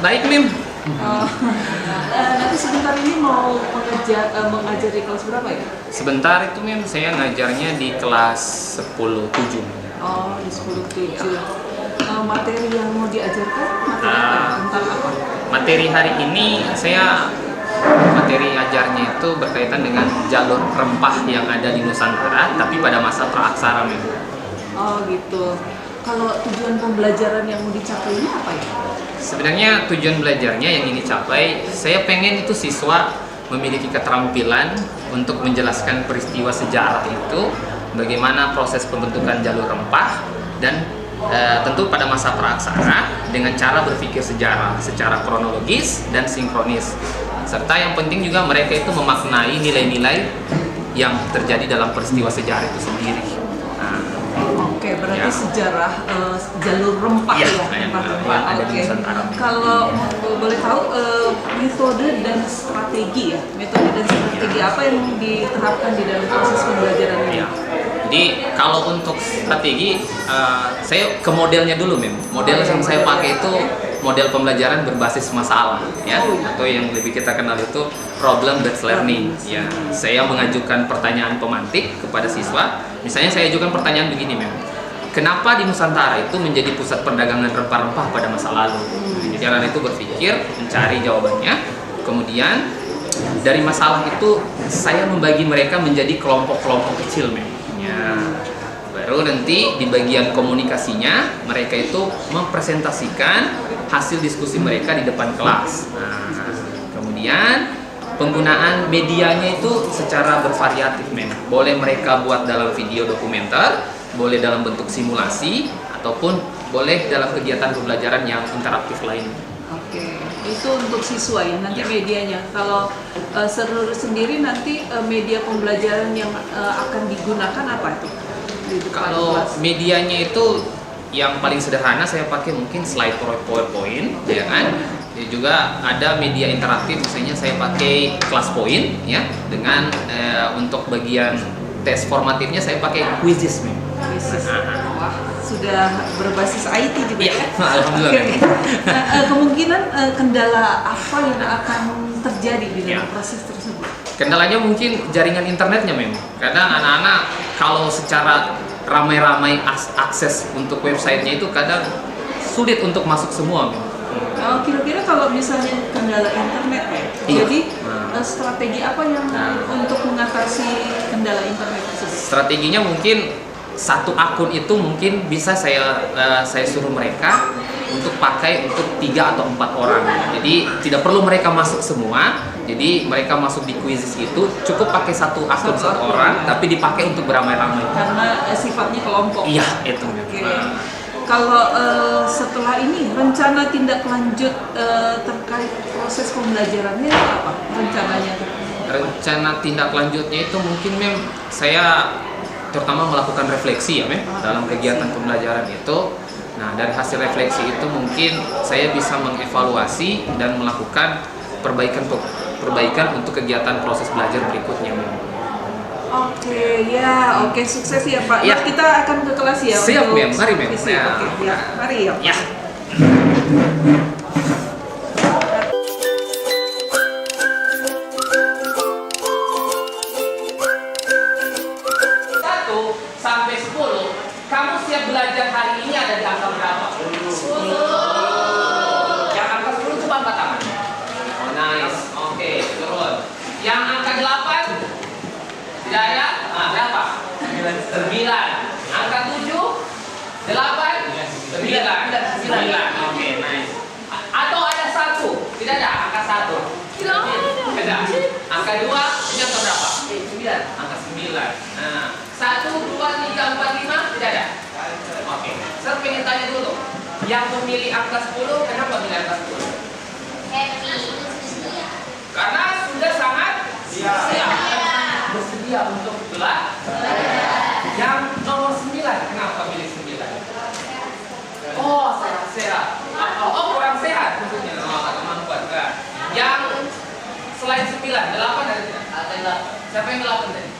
Baik, Mim. Oh, nanti sebentar ini mau mengajar di kelas berapa ya? Sebentar itu, Mim, saya ngajarnya di kelas 10-7. Oh, di 10-7. Materi yang mau diajarkan materi apa? Tentang apa? Materi hari ini materi ajarnya itu berkaitan dengan jalur rempah yang ada di Nusantara, tapi pada masa praaksara, Mim. Oh gitu. Kalau tujuan pembelajaran yang mau dicapai ini apa ya? Sebenarnya tujuan belajarnya yang ini capai, saya pengen itu siswa memiliki keterampilan untuk menjelaskan peristiwa sejarah itu, bagaimana proses pembentukan jalur rempah, dan tentu pada masa praaksara dengan cara berpikir sejarah secara kronologis dan sinkronis. Serta yang penting juga mereka itu memaknai nilai-nilai yang terjadi dalam peristiwa sejarah itu sendiri. Oke, berarti sejarah jalur rempah ya, rempah. Oke. Kalau boleh tahu metode dan strategi ya, metode dan strategi apa yang diterapkan di dalam proses pembelajaran ini? Jadi kalau untuk strategi, saya ke modelnya dulu, Mem. Model yang saya pakai itu model pembelajaran berbasis masalah, ya, atau yang lebih kita kenal itu problem based learning. Ya, saya mengajukan pertanyaan pemantik kepada siswa. Misalnya saya ajukan pertanyaan begini, Mem. Kenapa di Nusantara itu menjadi pusat perdagangan rempah-rempah pada masa lalu? Jadi anak itu berpikir, mencari jawabannya. Kemudian dari masalah itu saya membagi mereka menjadi kelompok-kelompok kecil, Mem. Ya. Baru nanti di bagian komunikasinya mereka itu mempresentasikan hasil diskusi mereka di depan kelas. Nah, kemudian penggunaan medianya itu secara bervariatif, Mem. Boleh mereka buat dalam video dokumenter, boleh dalam bentuk simulasi, ataupun boleh dalam kegiatan pembelajaran yang interaktif lain. Oke, itu untuk siswa ya, nanti medianya. Kalau seluruh sendiri nanti media pembelajaran yang akan digunakan apa itu? Kalau medianya itu yang paling sederhana saya pakai mungkin slide PowerPoint, ya kan? Juga ada media interaktif, misalnya saya pakai Class Point, ya, dengan untuk bagian tes formatifnya saya pakai quizzes, Mem. Wah, sudah berbasis IT juga ya? Alhamdulillah. Okay. Kemungkinan kendala apa yang akan terjadi di dalam proses tersebut? Kendalanya mungkin jaringan internetnya, Mem. Kadang anak-anak kalau secara ramai-ramai akses untuk websitenya itu kadang sulit untuk masuk semua, Mem. Kira-kira kalau misalnya kendala internet ya, jadi strategi apa yang untuk mengatasi kendala internet tersebut? Strateginya mungkin satu akun itu mungkin bisa saya suruh mereka untuk pakai untuk 3 atau 4 orang. Jadi tidak perlu mereka masuk semua. Jadi mereka masuk di quizzes itu cukup pakai satu akun satu orang, tapi dipakai untuk beramai-ramai. Karena sifatnya kelompok. Iya, itu. Okay. Kalau setelah ini rencana tindak lanjut terkait proses pembelajarannya apa rencananya? Rencana tindak lanjutnya itu mungkin, Mem, saya terutama melakukan refleksi, ya, Mem, dalam kegiatan pembelajaran itu. Nah, dari hasil refleksi itu mungkin saya bisa mengevaluasi dan melakukan perbaikan untuk kegiatan proses belajar berikutnya, Mem. Oke, ya, oke, sukses ya Pak. Ya. Kita akan ke kelas ya. Siap, Mem. Mari, Mem. Ya. Oke, ya. Mari ya. Ya. Kamu siap belajar hari ini ada di angka berapa? 10. Yang angka 10 coba angkat tangan. Oh, nice. Oke, turun. Yang angka 8? Tidak ada? Berapa? 9. Angka 7? 8? 9. Oke, nice. Atau ada 1? Tidak ada? Angka 1? Tidak ada. Angka 2? Ini angka berapa? 9. Angka 9. Nah, 1, 2, 3, 4, 5? Tidak ada? Oke. Saya pengen tanya dulu. Yang memilih angka 10, kenapa milih angka 10? Happy. Karena sudah sangat siap. Bersedia untuk belajar. Yang nomor 9, kenapa milih 9? Oh, sehat-sehat. Oh, kurang sehat maksudnya. Oh, kemampuan. Yang selain 9, 8 ada tidak? Ada. Siapa yang 8 tadi?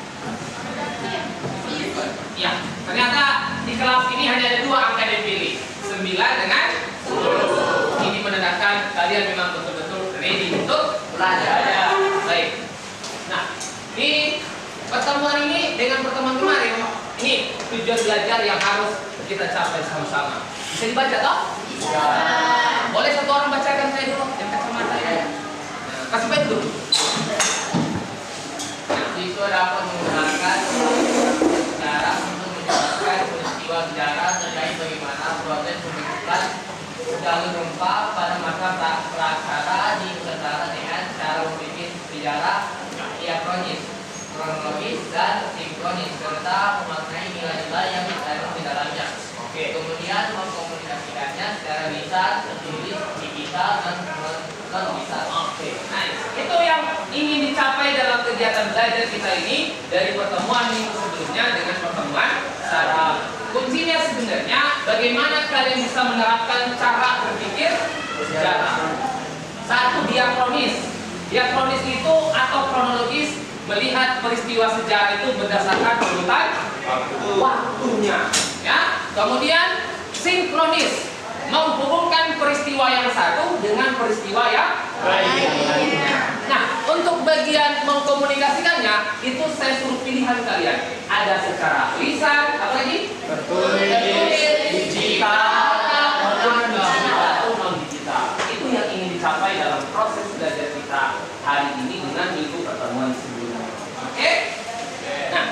Ya, ternyata di kelas ini hanya ada 2 angka yang dipilih, 9 dengan 10. Ini menandakan kalian memang betul-betul ready untuk belajar. Baik. Nah, di pertemuan ini dengan pertemuan kemarin, ini tujuan belajar yang harus kita capai sama-sama. Bisa dibaca toh? Bisa. Boleh satu orang bacakan saya dulu yang kacamata ya. Nah, kasih baik dulu. Nah, siswa dapat menggunakan cara untuk menjelaskan peristiwa sejarah terkait bagaimana proses pembentukan jalur rempah pada masa praksara di Nusantara dengan cara membuat sejarah diakronis, kronologis dan sinkronis serta memaknai nilai-nilai yang terkandung di dalamnya. Kemudian mengkomunikasikannya secara lisan, tertulis, digital dan non digital. Nice. Itu yang ingin dicapai dalam kegiatan belajar kita ini dari pertemuan minggu sebelumnya dengan pertemuan secara kuncinya sebenarnya bagaimana kalian bisa menerapkan cara berpikir sejarah. Satu, diakronis. Diakronis itu atau kronologis, melihat peristiwa sejarah itu berdasarkan urutan waktunya. Ya. Kemudian sinkronis, menghubungkan peristiwa yang satu dengan peristiwa yang lainnya. Nah, untuk bagian mengkomunikasikannya itu saya suruh pilihan kalian. Ada secara lisan, apa lagi? Tertulis, digital, atau non digital. Itu yang ingin dicapai dalam proses belajar kita hari ini dengan minggu pertemuan sebelumnya. Oke? Nah,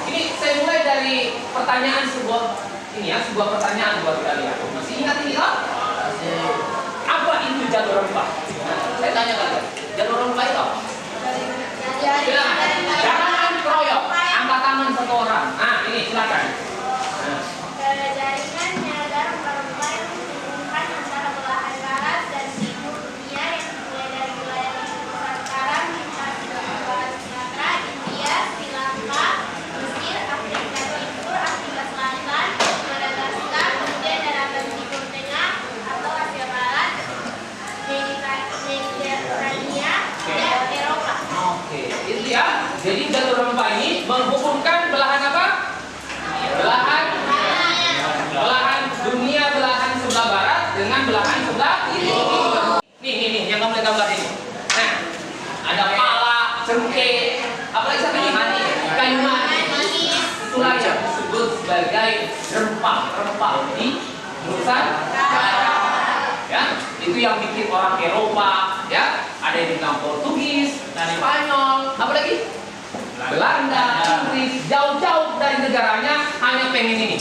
ini saya mulai dari pertanyaan sebuah pertanyaan buat kalian. Masih ingat ini toh? Apa itu jalur rempah? Saya tanya kalian, jalur rempah itu apa? Jangan keroyok, angkat tangan satu orang. Nah, ini silakan. Jaringannya adalah rempah-rempah yang menghubungkan antara belahan barat dan timur dunia yang dimulai dari wilayah Nusantara, Barat Sumatera, India, Sri Lanka, Mesir, Afrika Timur, Afrika Selatan, Madagaskar, kemudian daratan Timur Tengah atau Asia Barat, Mediterania, dan Eropa. Oke, itu ya. Jadi jalur rempah ini menghubungkan belahan apa? Belahan dunia, belahan sebelah barat dengan belahan sebelah timur. Nih yang kamu lihat gambar ini. Nah, ada pala, cengkeh, apalagi satu ini? Kayu manis. Itulah yang disebut sebagai rempah di Nusantara. Ya, itu yang bikin orang Eropa, ya. Ada yang bilang Portugis, dari Spanyol, apalagi? Belanda, Inggris, jauh-jauh dari negaranya hanya pengen ini.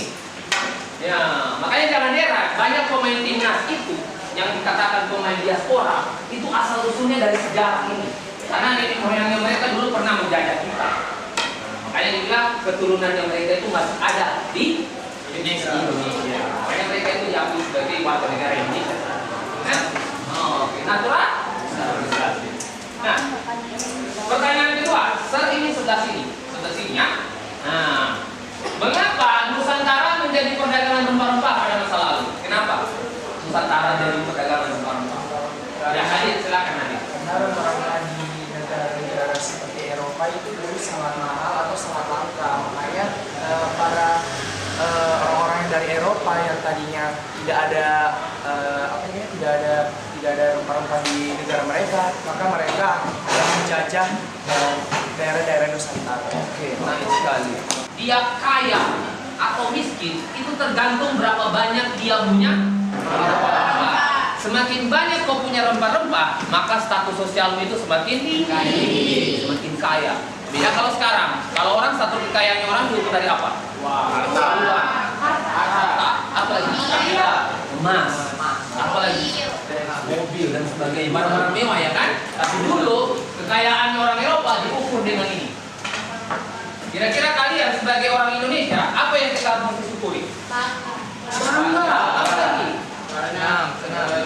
Ya, makanya jangan heran banyak pemain timnas itu yang dikatakan pemain diaspora itu asal usulnya dari sejarah ini. Karena nenek moyangnya mereka dulu pernah menjajah kita. Makanya dibilang keturunannya mereka itu masih ada di Indonesia. Makanya mereka itu diakui sebagai warga negara Indonesia. Oke, natural. Nah, pertanyaan kedua, ini sebelah sini ya. Nah, mengapa Nusantara menjadi perdagangan rempah-rempah pada masa lalu? Kenapa Nusantara jadi perdagangan rempah-rempah? Ya, Hadid, silakan Hadid. Karena rempah-rempah di negara-negara seperti Eropa itu dulu sangat mahal atau sangat langka. Makanya para orang-orang dari Eropa yang tadinya tidak ada tidak ada rempah-rempah di negara mereka, maka mereka menjajah daerah-daerah Nusantara. Oke, menarik sekali. Dia kaya atau miskin itu tergantung berapa banyak dia punya rempah-rempah. Semakin banyak kau punya rempah-rempah, maka status sosialmu itu semakin tinggi, semakin kaya. Beda kalau sekarang, kalau orang satu kekayaannya orang diukur dari apa? Harta, apa lagi? Emas, apa lagi? Mobil dan sebagainya, barang-barang mewah ya kan? Tapi dulu kekayaan orang Eropa diukur dengan ini. Kira-kira kalian sebagai orang Indonesia, apa yang kita harus syukuri? Bangga, apa lagi? Karena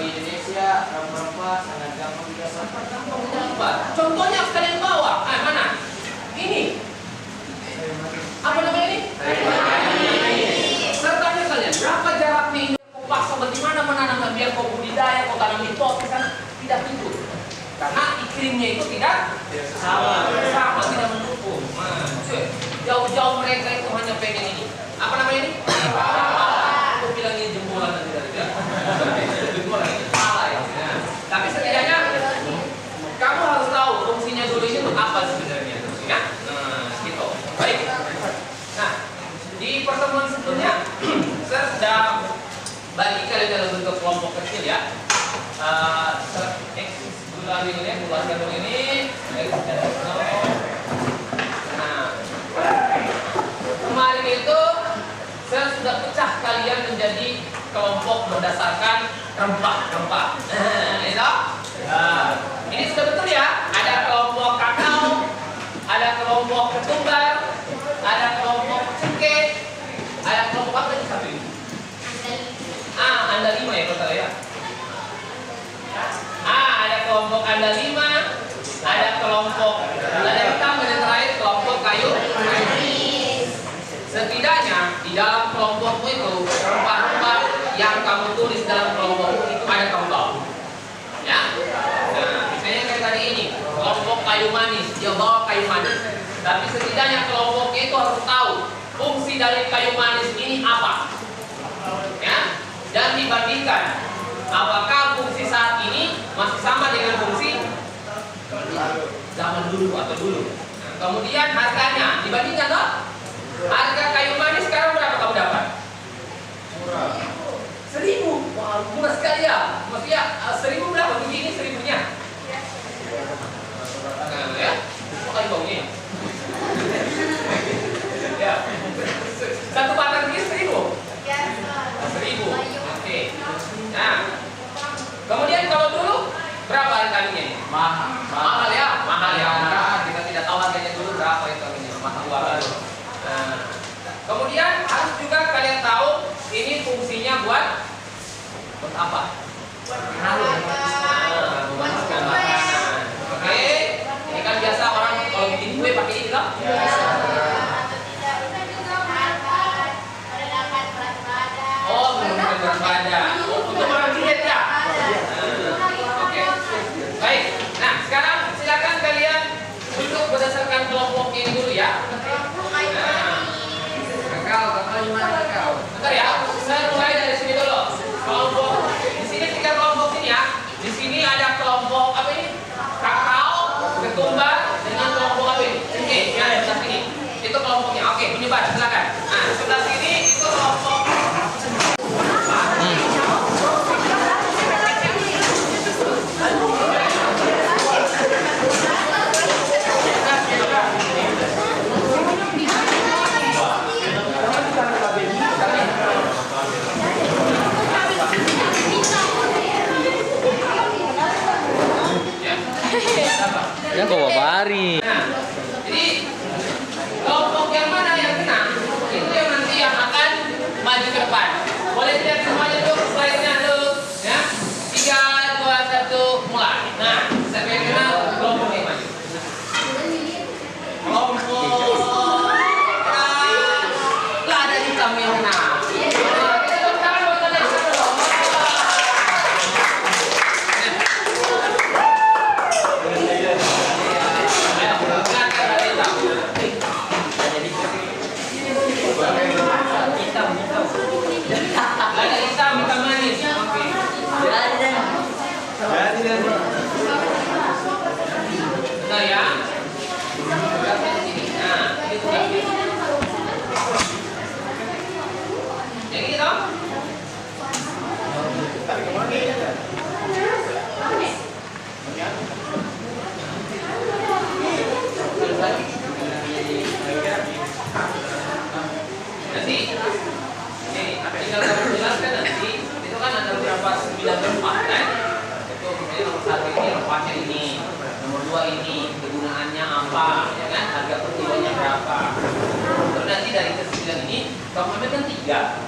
di Indonesia rempah-rempah sangat gampang didapatkan. Contohnya sekalian bawa, mana? Ini. Apa namanya ini? Sertanya kalian, berapa jaraknya ini? Kau paksa bagaimana menanamkan biar kau budidaya, kau tanam di pot, kan tidak itu. Karena iklimnya itu tidak sama, tidak mendukung. Jauh-jauh mereka itu hanya pengen ini. Apa namanya ini? Aku bilang ini jempolan nanti dari dia. Jempolan ini salah ya. X gula ini, gula gandum ini, X dan nah, kemarin itu saya sudah pecah kalian menjadi kelompok berdasarkan rempah-rempah. Itu. Ini sudah betul ya. Ada kelompok kakao, ada kelompok ketumbar, ada kelompok cengkeh, ada kelompok apa lagi satu ini? Anda 5 ya kalau ya. Ada kelompok Anda 5, ada kelompok ada hitam dan yang terakhir kelompok kayu. Setidaknya di dalam kelompokmu itu rempah-rempah yang kamu tulis dalam kelompokmu itu ada kamu tahu. Ya. Nah, misalnya kayak tadi ini kelompok kayu manis, dia bawa kayu manis. Tapi setidaknya kelompoknya itu harus tahu fungsi dari kayu manis ini apa. Ya. Dan dibandingkan apakah fungsi saat ini masih sama dengan fungsi zaman dulu atau dulu. Nah, kemudian harganya dibandingkan toh. Harga kayu manis sekarang berapa kamu dapat? Murah. 1.000. Wah, murah sekali ya. Maksudnya 1.000 berapa? Biji ini 1.000-nya. Nah, ya. Kok kali baunya? Ya. Satu batang ini 1.000. 1.000. Oke. Nah. Kemudian kalau dulu berapa harganya? Mahal ya. Mahal ya. Kita tidak tahu harganya dulu berapa itu harganya. Mahal banget. Nah, kemudian harus juga kalian tahu ini fungsinya buat apa? Memaniskan makanan. Oke, ini kan biasa orang kalau bikin kue pakai ini loh. Oh, menurunkan berat badan. Oh, untuk orang diet ya. Oke, baik. Nah, sekarang silakan kalian duduk berdasarkan kelompok ini dulu ya. Bentar ya, saya mulai dari sini dulu. Kelompok di sini 3 kelompok sini ya. Di sini ada kelompok apa ini? Kakao, ketumbar dengan kelompok apa ini? Cengkeh. Ya, di sebelah sini. Itu kelompoknya. Oke, menyebar silakan. Nah, sebelah sini itu kelompok Ya kok bari. Nah, jadi kelompok yang mana yang kena itu yang nanti yang akan maju ke depan. Boleh lihat semuanya dulu slide-nya dulu ya. 3, 2, 1 mulai. Nah, siapa yang kena kelompok yang maju. Kelompok lah ada hitam yang kena. Bentar ya. Nah, ini sudah. Yang ini toh? Nanti ini tinggal kamu jelaskan nanti. Itu kan ada berapa 9 rempah kan? Itu misalnya nomor 1 ini rempahnya ini, nomor 2 ini kegunaannya apa, ya kan? Harga per kilonya berapa? Terus nanti dari ke-9 ini kamu ambilkan 3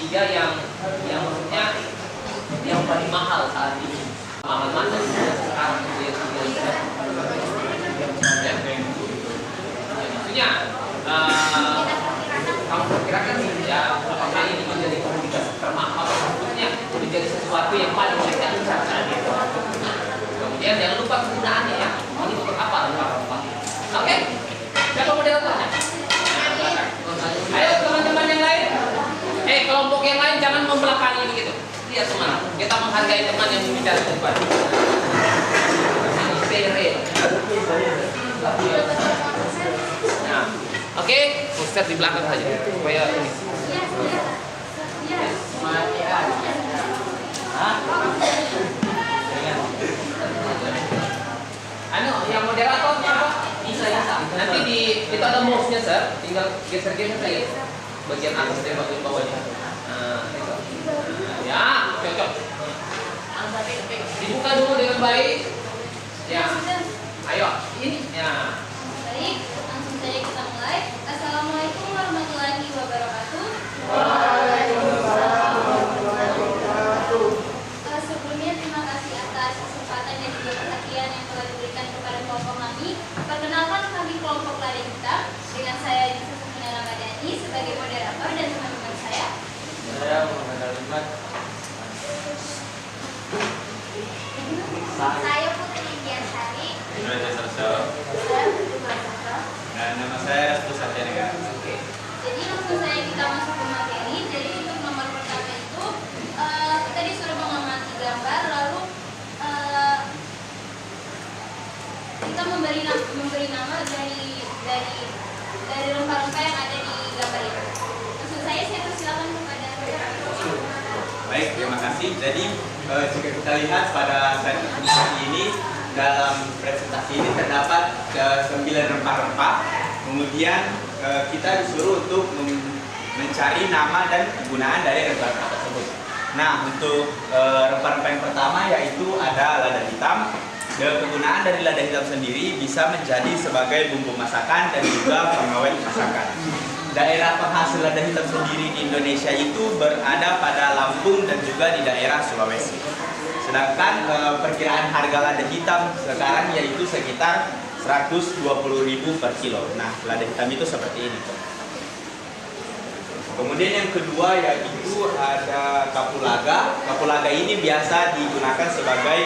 yang maksudnya yang paling mahal saat ini. Mahal mana sekarang itu ya? Maksudnya kamu perkirakan ya apakah ini menjadi komoditas termahal, maksudnya menjadi sesuatu yang paling mereka incar saat itu. Kemudian jangan lupa kegunaannya ya, ini untuk apa rempah-rempah. Oke, siapa moderatornya? Ayo teman-teman yang lain, kelompok yang lain jangan membelakangi begitu. Lihat teman, kita menghargai teman yang berbicara di depan. Ini sere. Nah, oke, Ustaz di belakang saja supaya ini. ada mouse-nya, Sir. Tinggal geser-geser saja. Bagian atas dan bagian bawahnya. Nah, itu. Nah, ya, cocok. Dibuka dulu dengan baik. Ya. Ayo, ini. Ya. Baik, langsung saja kita mulai. Assalamualaikum warahmatullahi wabarakatuh. Sebelumnya terima kasih atas kesempatan dan juga perhatian yang telah diberikan kepada kelompok kami. Perkenalkan kami kelompok Lada Hitam dengan saya Yusuf Ramadhani sebagai moderator dan teman-teman saya. Saya Muhammad Alimat. Saya Putri Diasari. Saya Sarso. Saya Putri Masaka. Dan nama saya Restu Satyanegara. Jadi langsung saja kita masuk ke materi. Jadi untuk nomor pertama itu kita disuruh mengamati gambar, lalu kita memberi nama dari rempah-rempah yang ada di gambar itu. Langsung saya persilakan kepada Baik, terima kasih. Jadi jika kita lihat pada presentasi ini, dalam presentasi ini terdapat 9 rempah-rempah. Kemudian kita disuruh untuk mencari nama dan kegunaan dari rempah-rempah tersebut. Nah, untuk rempah-rempah yang pertama yaitu ada lada hitam. Kegunaan dari lada hitam sendiri bisa menjadi sebagai bumbu masakan dan juga pengawet masakan. Daerah penghasil lada hitam sendiri di Indonesia itu berada pada Lampung dan juga di daerah Sulawesi. Sedangkan perkiraan harga lada hitam sekarang yaitu sekitar 120.000 per kilo. Nah, lada hitam itu seperti ini. Kemudian yang kedua yaitu ada kapulaga. Kapulaga ini biasa digunakan sebagai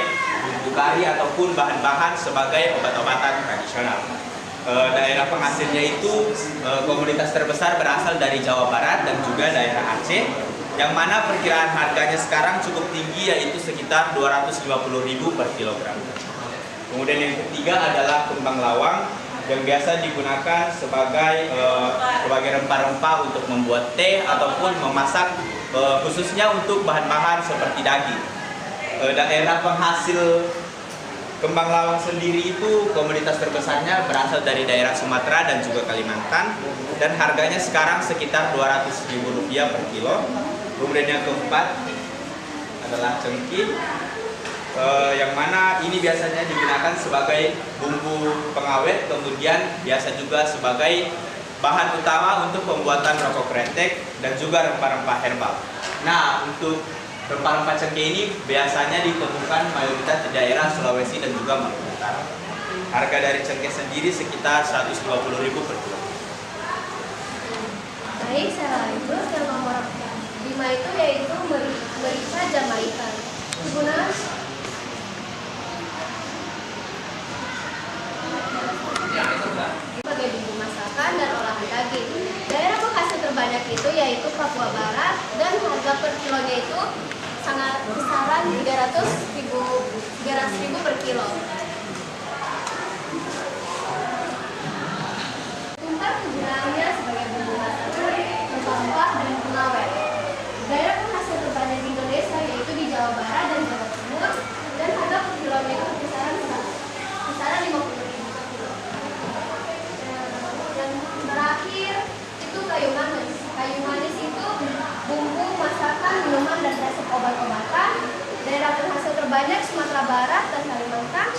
bumbu kari ataupun bahan-bahan sebagai obat-obatan tradisional. Daerah penghasilnya itu komoditas terbesar berasal dari Jawa Barat dan juga daerah Aceh, yang mana perkiraan harganya sekarang cukup tinggi yaitu sekitar 250.000 per kilogram. Kemudian yang ketiga adalah kembang lawang yang biasa digunakan sebagai rempah-rempah untuk membuat teh ataupun memasak, khususnya untuk bahan-bahan seperti daging. Daerah penghasil kembang lawang sendiri itu komoditas terbesarnya berasal dari daerah Sumatera dan juga Kalimantan, dan harganya sekarang sekitar Rp200.000 per kilo. Kemudian yang keempat adalah cengkih, yang mana ini biasanya digunakan sebagai bumbu pengawet, kemudian biasa juga sebagai bahan utama untuk pembuatan rokok kretek dan juga rempah-rempah herbal. Nah, untuk rempah-rempah cengkeh ini biasanya ditemukan mayoritas di daerah Sulawesi dan juga Maluku Utara. Harga dari cengkeh sendiri sekitar 120.000 per kilo. Baik, saya lanjut yang nomor 5 itu yaitu merica Jamaica. Kegunaan sebagai bumbu masakan dan olahan daging. Daerah penghasil terbanyak itu yaitu Papua Barat, dan harga per kilonya itu sangat kisaran 300.000 per kilo. Tentang kegunaannya sebagai bumbu masakan, rempah dan pengawet. Daerah penghasil terbanyak di Indonesia yaitu di Jawa Barat dan Jawa Timur, dan harga per kilonya itu kisaran 50.000 per kilo. Dan terakhir itu kayu manis. Kayu manis itu bumbu masakan, minuman, dan resep obat-obatan. Daerah penghasil terbanyak Sumatera Barat dan Kalimantan.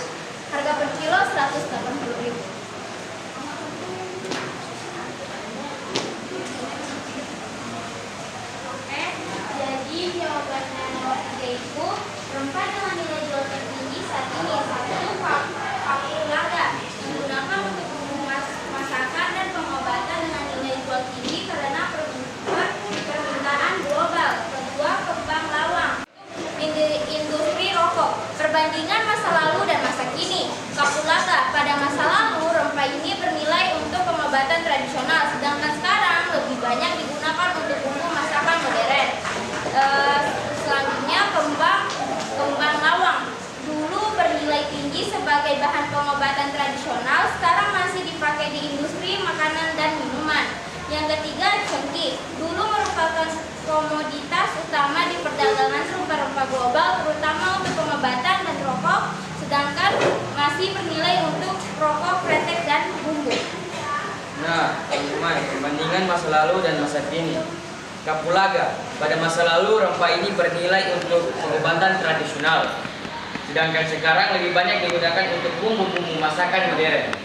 Harga per kilo 180.000. Oke, jadi jawabannya nomor 3 itu rempah dengan nilai jual tertinggi saat ini satu kapulaga, digunakan untuk bumbu masakan dan pengobatan dengan nilai jual tinggi karena permintaan global. Kedua, kembang lawang, industri rokok. Perbandingan masa lalu dan masa kini. Kapulaga, pada masa lalu rempah ini bernilai untuk pengobatan tradisional, sedangkan sekarang lebih banyak digunakan untuk bumbu masakan modern. Selanjutnya kembang lawang. perbandingan masa lalu dan masa kini. Kapulaga, pada masa lalu rempah ini bernilai untuk pengobatan tradisional, sedangkan sekarang lebih banyak digunakan untuk bumbu-bumbu masakan modern.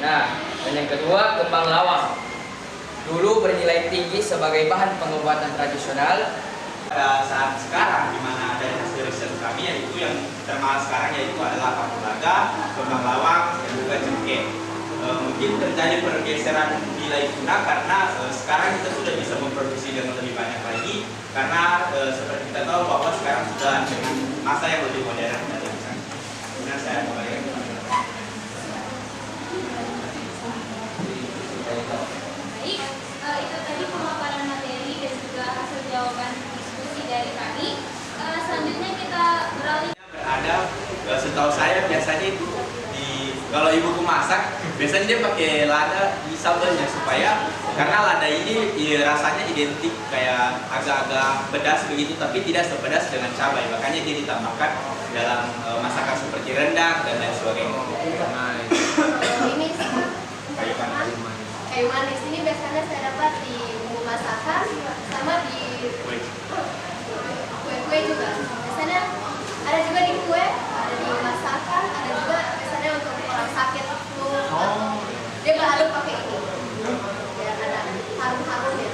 Nah, dan yang kedua, kembang lawang. Dulu bernilai tinggi sebagai bahan pengobatan tradisional. Pada saat sekarang, di mana ada hasil riset kami, yaitu yang terkenal sekarang yaitu adalah kapulaga, kembang lawang, dan juga cengkeh. Mungkin terjadi pergeseran nilai guna karena sekarang kita sudah bisa memproduksi dengan lebih banyak lagi, karena seperti kita tahu bahwa sekarang sudah dengan masa yang lebih modern dari sana. Kemudian saya kembali ke Baik, itu tadi pemaparan materi dan juga hasil jawaban diskusi dari kami. Selanjutnya kita beralih. Berada, setahu saya biasanya itu kalau ibuku masak, biasanya dia pakai lada di sambelnya supaya karena lada ini rasanya identik kayak agak-agak pedas begitu, tapi tidak sepedas dengan cabai, makanya dia ditambahkan dalam masakan seperti rendang dan lain sebagainya. Ini kayu manis ini biasanya saya dapat di bumbu masakan sama di kue-kue juga. Biasanya ada juga di kue, ada di masakan, ada juga biasanya untuk orang sakit flu. Dia baru pakai ini biar ada harum-harumnya.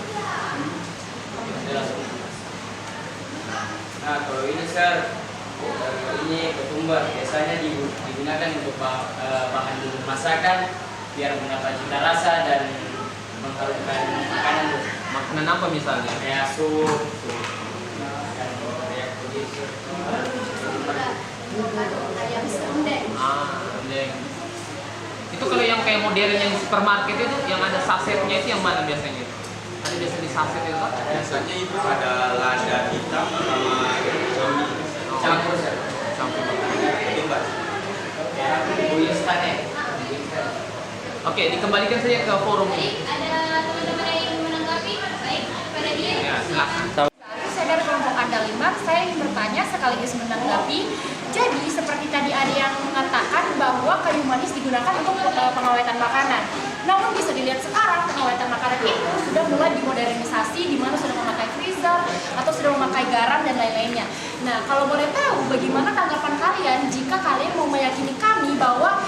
Nah, kalau ini sir, ini ketumbar biasanya digunakan untuk bahan bumbu masakan biar menambah cita rasa dan mengharumkan makanan. Makanan apa misalnya? Kayak sup, dan kayak begitu. Ayam serundeng. Serundeng. Itu kalau yang kayak modern yang di supermarket itu yang ada sasetnya itu yang mana biasanya? Ada biasa di saset itu kan? Biasanya itu ada lada hitam sama Campur sir. Campur. ketumbar. Kayak bumbu instan ya. Oke, dikembalikan saja ke forum Baik, ini. ada teman-teman yang ingin menanggapi? Baik, pada dia. Ya, silakan. Saya dari kelompok Andaliman, saya ingin bertanya sekaligus menanggapi. Jadi seperti tadi ada yang mengatakan bahwa kayu manis digunakan untuk pengawetan makanan. Namun bisa dilihat sekarang pengawetan makanan itu sudah mulai dimodernisasi, di mana sudah memakai freezer atau sudah memakai garam dan lain-lainnya. Nah, kalau boleh tahu bagaimana tanggapan kalian jika kalian mau meyakini kami bahwa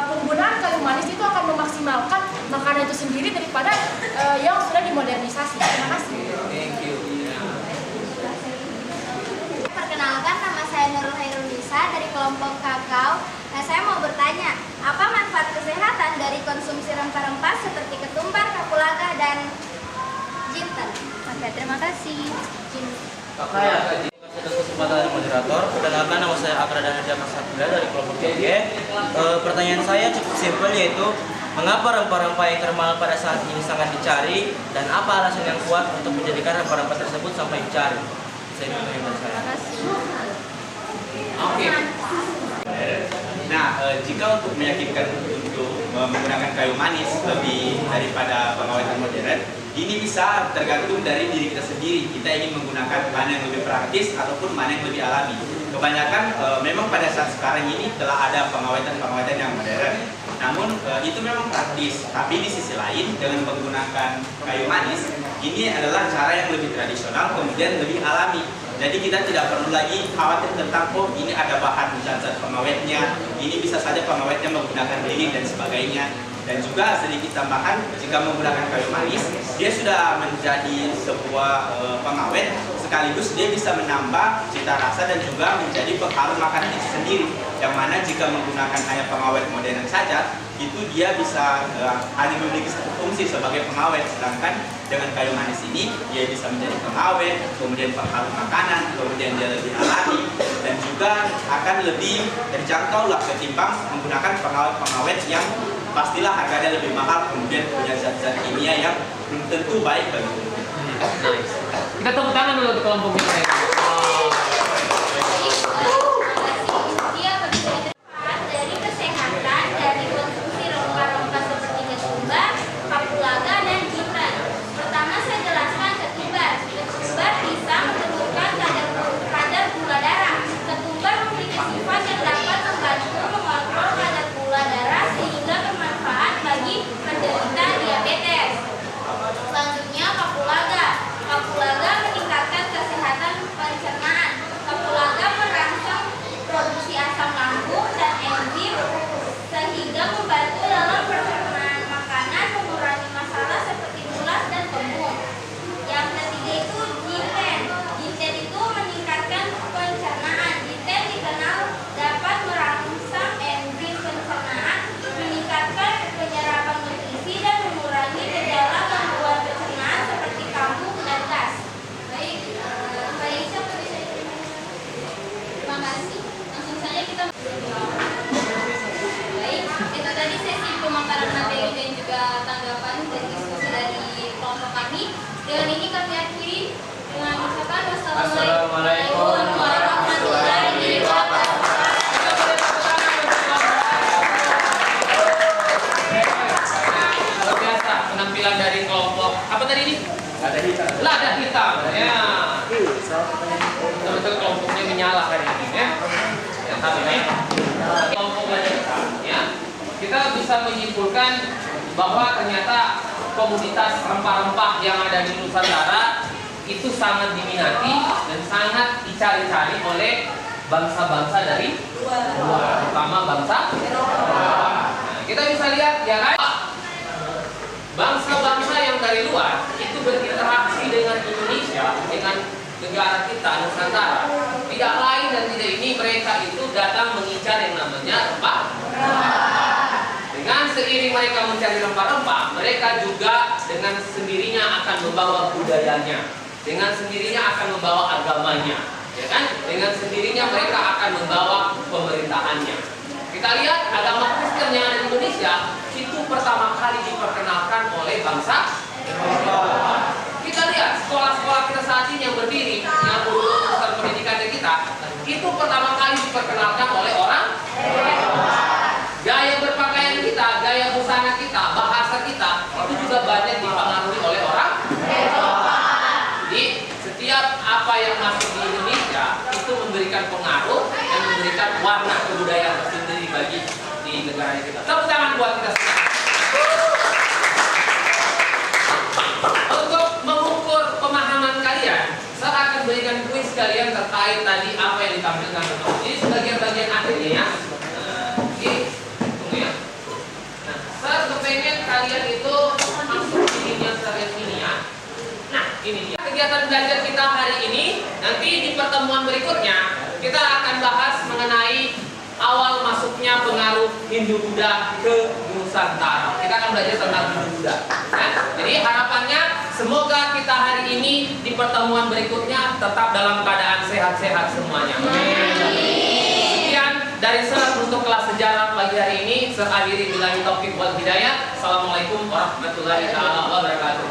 penggunaan kayu manis itu akan memaksimalkan makanan itu sendiri daripada yang sudah dimodernisasi. Terima kasih. Thank you. Perkenalkan, nama saya Nurul Hairunisa dari kelompok kakao. Nah, saya mau bertanya, apa manfaat kesehatan dari konsumsi rempah-rempah seperti ketumbar, kapulaga, dan jinten? Oke, terima kasih. Saya atas kesempatan dari moderator. Perkenalkan, nama saya Akra Danadja Kasatria dari kelompok GG. Pertanyaan saya cukup simpel, yaitu mengapa rempah-rempah yang termahal pada saat ini sangat dicari dan apa alasan yang kuat untuk menjadikan rempah-rempah tersebut sampai dicari? Saya menurut saya. Oke. Nah, jika untuk meyakinkan untuk menggunakan kayu manis lebih daripada pengawetan modern, ini bisa tergantung dari diri kita sendiri. Kita ingin menggunakan mana yang lebih praktis ataupun mana yang lebih alami. Kebanyakan memang pada saat sekarang ini telah ada pengawetan-pengawetan yang modern. Namun itu memang praktis. Tapi di sisi lain dengan menggunakan kayu manis, ini adalah cara yang lebih tradisional kemudian lebih alami. Jadi kita tidak perlu lagi khawatir tentang ini ada bahan zat-zat pengawetnya, ini bisa saja pengawetnya menggunakan lilin dan sebagainya. Dan juga sedikit tambahan, jika menggunakan kayu manis, dia sudah menjadi sebuah pengawet, sekaligus dia bisa menambah cita rasa dan juga menjadi pengharum makanan itu sendiri. Yang mana jika menggunakan hanya pengawet modern saja, itu dia bisa hanya memiliki satu fungsi sebagai pengawet. Sedangkan dengan kayu manis ini, dia bisa menjadi pengawet, kemudian pengharum makanan, kemudian dia lebih alami, dan juga akan lebih terjangkau lah ketimbang menggunakan pengawet-pengawet yang pastilah harganya lebih mahal, kemudian punya zat-zat kimia yang belum tentu baik bagi tubuh. Nice. Kita tepuk tangan dulu untuk kelompok kita. Dari kesehatan dari konsumsi rempah-rempah seperti ketumbar, kapulaga, dan jinten. Pertama saya jelaskan ketumbar. Ketumbar bisa menurunkan kadar gula darah. Ketumbar memiliki sifat yang dapat membantu mengontrol kadar gula darah sehingga bermanfaat bagi penderita diabetes. saja kita. Baik, itu tadi sesi pemaparan materi dan juga tanggapan dan diskusi dari kelompok kami. Dengan ini kami akhiri dengan ucapan wassalamualaikum warahmatullahi wabarakatuh. Luar biasa penampilan dari kelompok apa tadi ini? Lada hitam. Ya. Betul-betul kelompoknya menyala hari ini ya. Ya, tapi ini kelompok lada hitam ya. Kita bisa menyimpulkan bahwa ternyata komoditas rempah-rempah yang ada di Nusantara itu sangat diminati dan sangat dicari-cari oleh bangsa-bangsa dari luar, terutama bangsa Eropa. Nah, kita bisa lihat ya kan, bangsa-bangsa yang dari luar itu berinteraksi dengan Indonesia, dengan negara kita Nusantara. Tidak lain dan tidak ini, mereka itu datang mengincar yang namanya rempah. Dengan seiring mereka mencari rempah-rempah, mereka juga dengan sendirinya akan membawa budayanya, dengan sendirinya akan membawa agamanya, ya kan? Dengan sendirinya mereka akan membawa pemerintahannya. Kita lihat agama Kristen yang ada di Indonesia itu pertama kali diperkenalkan oleh bangsa Eropa. Kita lihat sekolah-sekolah kita saat ini yang berdiri, yang urusan pendidikannya kita, itu pertama kali diperkenalkan oleh orang Eropa. Gaya berpakaian kita, gaya busana kita, bahasa kita itu juga banyak dipengaruhi oleh orang Eropa. Jadi setiap apa yang masuk di Indonesia itu memberikan pengaruh dan memberikan warna kebudayaan tersendiri bagi di negara kita. Tepuk tangan buat kita semua. Untuk mengukur pemahaman kalian, saya akan berikan kuis kalian terkait tadi apa yang ditampilkan. Ini sebagian-bagian akhirnya ya. Saya kepengen kalian itu masuk ininya sekalian ini ya. Nah ini dia kegiatan belajar kita hari ini. Nanti di pertemuan berikutnya kita akan bahas mengenai awal masuknya pengaruh Hindu-Buddha ke Nusantara. Kita akan belajar tentang Hindu-Buddha ya. Jadi harapannya semoga kita hari ini di pertemuan berikutnya tetap dalam keadaan sehat-sehat semuanya. Dari saya untuk kelas sejarah pagi hari ini, saya akhiri billahi taufiq wal hidayah. Assalamualaikum warahmatullahi wabarakatuh.